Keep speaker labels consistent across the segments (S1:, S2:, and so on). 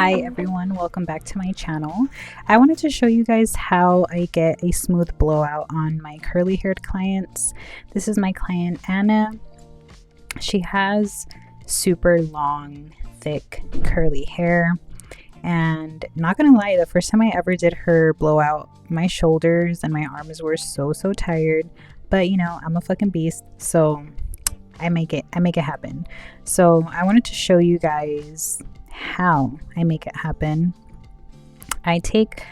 S1: Hi everyone, welcome back to my channel. I wanted to show you guys how I get a smooth blowout on my curly haired clients. This is my client Anna. She has super long, thick, curly hair, and not gonna lie, the first time I ever did her blowout, my shoulders and my arms were so tired, but you know, I'm a fucking beast, so I make it happen. So I wanted to show you guys how I make it happen. I take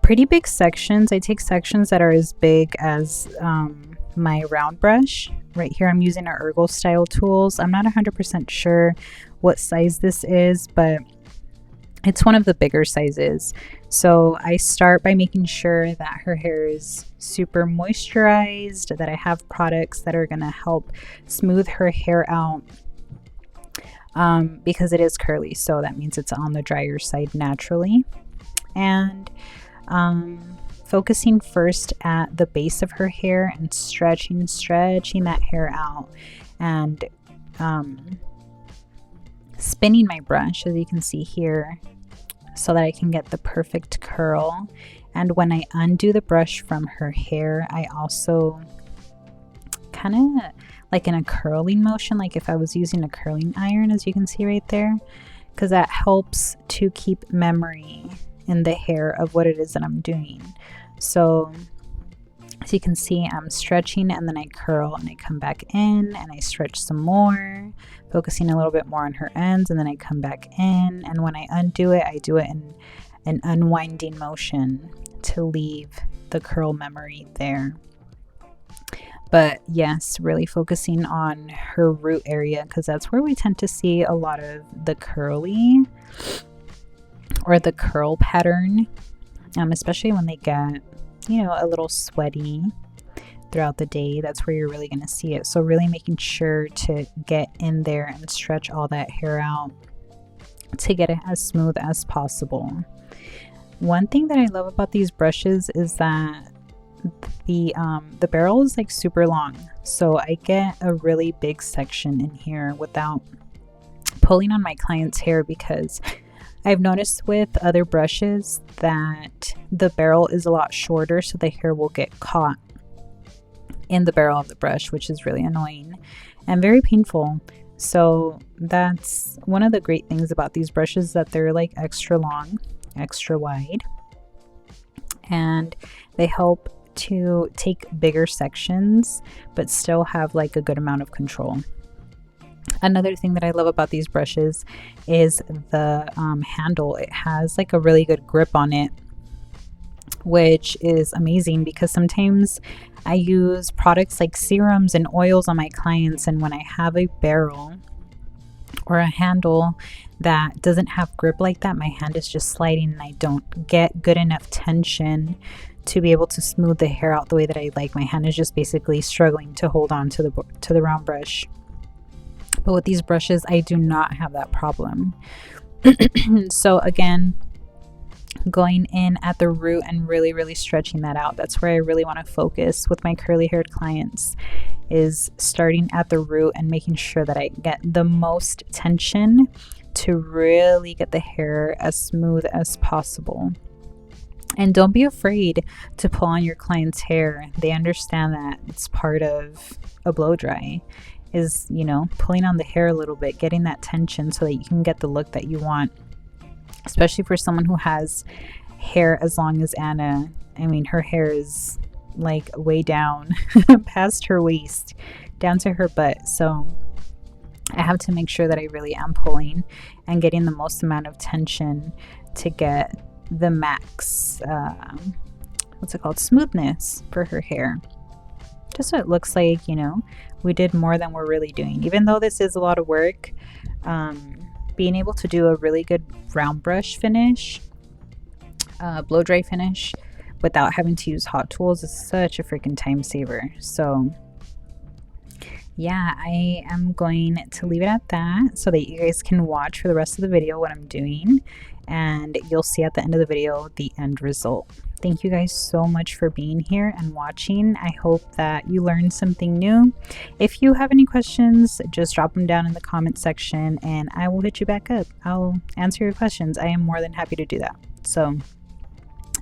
S1: pretty big sections. I take sections that are as big as my round brush. Right here I'm using our Ergo style tools. I'm not 100% sure what size this is, but it's one of the bigger sizes. So I start by making sure that her hair is super moisturized, that I have products that are going to help smooth her hair out, because it is curly, so that means it's on the drier side naturally. And focusing first at the base of her hair and stretching that hair out, and spinning my brush, as you can see here, so that I can get the perfect curl. And when I undo the brush from her hair, I also kind of like in a curling motion, like if I was using a curling iron, as you can see right there, because that helps to keep memory in the hair of what it is that I'm doing. So as you can see, I'm stretching and then I curl and I come back in and I stretch some more, focusing a little bit more on her ends, and then I come back in, and when I undo it, I do it in an unwinding motion to leave the curl memory there. But yes, really focusing on her root area, because that's where we tend to see a lot of the curly or the curl pattern, especially when they get, you know, a little sweaty throughout the day. That's where you're really going to see it. So really making sure to get in there and stretch all that hair out to get it as smooth as possible. One thing that I love about these brushes is that the barrel is like super long, so I get a really big section in here without pulling on my client's hair, because I've noticed with other brushes that the barrel is a lot shorter, so the hair will get caught in the barrel of the brush, which is really annoying and very painful. So that's one of the great things about these brushes, that they're like extra long, extra wide, and they help to take bigger sections but still have like a good amount of control. Another thing that I love about these brushes is the handle. It has like a really good grip on it, which is amazing, because sometimes I use products like serums and oils on my clients, and when I have a barrel or a handle that doesn't have grip like that, my hand is just sliding and I don't get good enough tension to be able to smooth the hair out the way that I like. My hand is just basically struggling to hold on to the round brush. But with these brushes, I do not have that problem. So again, going in at the root and really stretching that out. That's where I really want to focus with my curly haired clients, is starting at the root and making sure that I get the most tension to really get the hair as smooth as possible. And don't be afraid to pull on your client's hair. They understand that it's part of a blow dry, is, you know, pulling on the hair a little bit, getting that tension so that you can get the look that you want. Especially for someone who has hair as long as Anna. I mean, her hair is like way down past her waist, down to her butt. So I have to make sure that I really am pulling and getting the most amount of tension to get the max smoothness for her hair, just so it looks like, you know, we did more than we're really doing. Even though this is a lot of work, being able to do a really good round brush finish, blow dry finish, without having to use hot tools is such a freaking time saver. So yeah, I am going to leave it at that so that you guys can watch for the rest of the video what I'm doing, and you'll see at the end of the video the end result. thank you guys so much for being here and watching. I hope that you learned something new. If you have any questions, just drop them down in the comment section and I will hit you back up. I'll answer your questions. I am more than happy to do that. So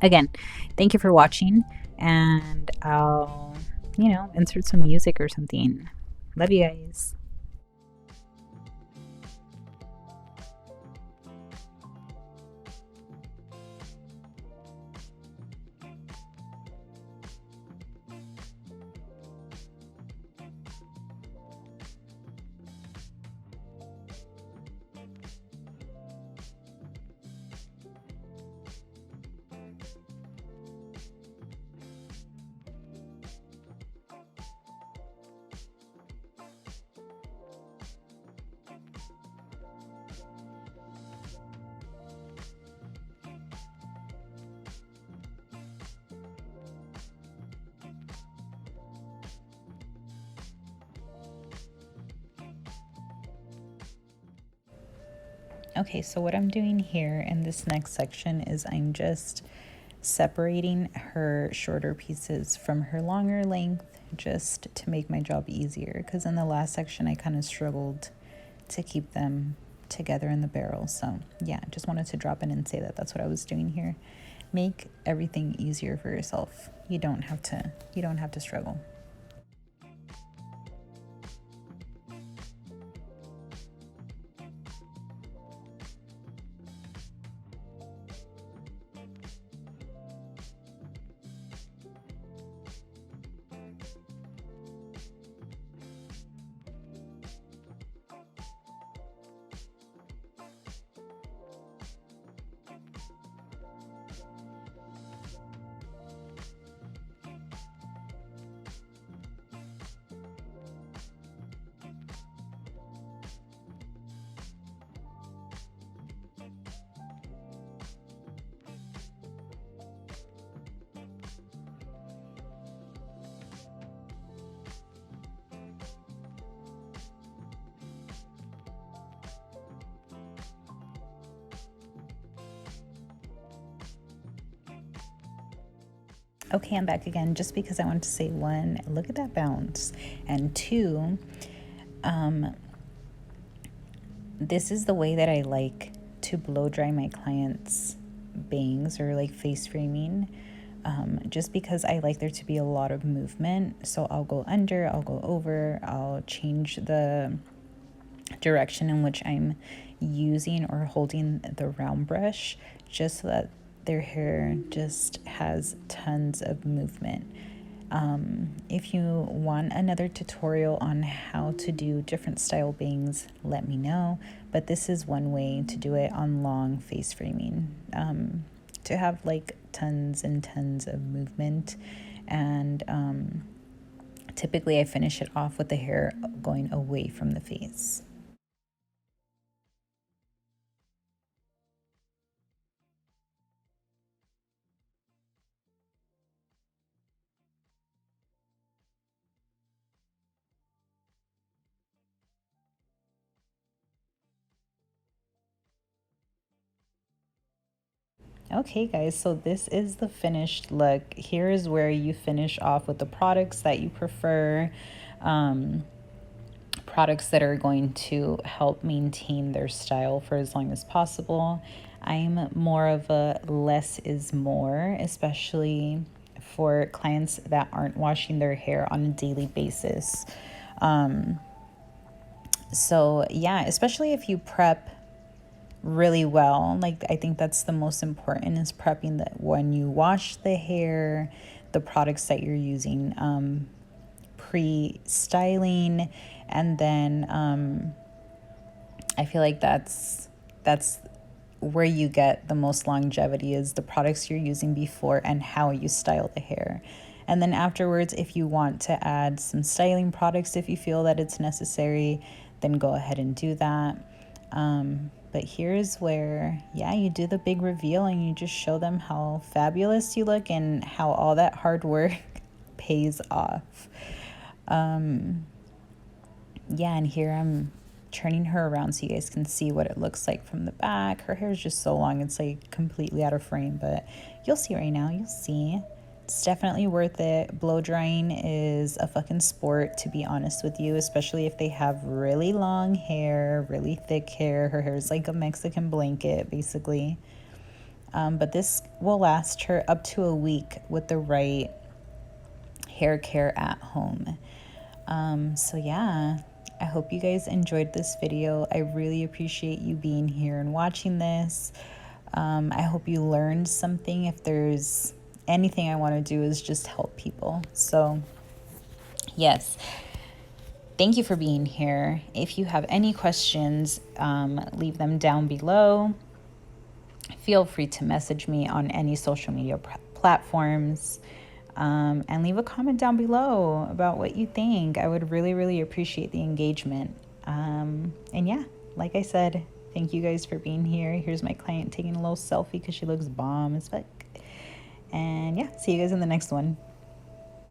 S1: again, thank you for watching, and I'll, insert some music or something. Love you guys. Okay, so what I'm doing here in this next section is I'm just separating her shorter pieces from her longer length just to make my job easier, because in the last section I kind of struggled to keep them together in the barrel. So yeah, I just wanted to drop in and say that that's what I was doing here. Make everything easier for yourself. You don't have to struggle. Okay, I'm back again just because I want to say, one, look at that bounce, and two, this is the way that I like to blow dry my clients' bangs or like face framing, just because I like there to be a lot of movement. So I'll go under, I'll go over, I'll change the direction in which I'm using or holding the round brush, just so that their hair just has tons of movement. If you want another tutorial on how to do different style bangs, let me know. But this is one way to do it on long face framing, to have like tons and tons of movement. And typically I finish it off with the hair going away from the face. Okay guys, so this is the finished look. Here is where you finish off with the products that you prefer, products that are going to help maintain their style for as long as possible. I'm more of a less is more, especially for clients that aren't washing their hair on a daily basis. So yeah, especially if you prep really well, like I think that's the most important, is prepping that when you wash the hair, the products that you're using, pre-styling, and then I feel like that's where you get the most longevity, is the products you're using before and how you style the hair. And then afterwards, if you want to add some styling products, if you feel that it's necessary, then go ahead and do that. But here's where, yeah, you do the big reveal and you just show them how fabulous you look and how all that hard work pays off. Yeah, and here I'm turning her around so you guys can see what it looks like from the back. Her hair is just so long, it's like completely out of frame, but you'll see right now. You'll see. It's definitely worth it. Blow drying is a fucking sport, to be honest with you, especially if they have really long hair, really thick hair. Her hair is like a Mexican blanket, basically. But this will last her up to a week with the right hair care at home. So yeah, I hope you guys enjoyed this video. I really appreciate you being here and watching this. I hope you learned something. If there's anything I want to do is just help people. So yes, thank you for being here. If you have any questions, leave them down below. Feel free to message me on any social media platforms, and leave a comment down below about what you think. I would really, really appreciate the engagement. And yeah, like I said, thank you guys for being here. Here's my client taking a little selfie because she looks bomb as fuck. And yeah, see you guys in the next one.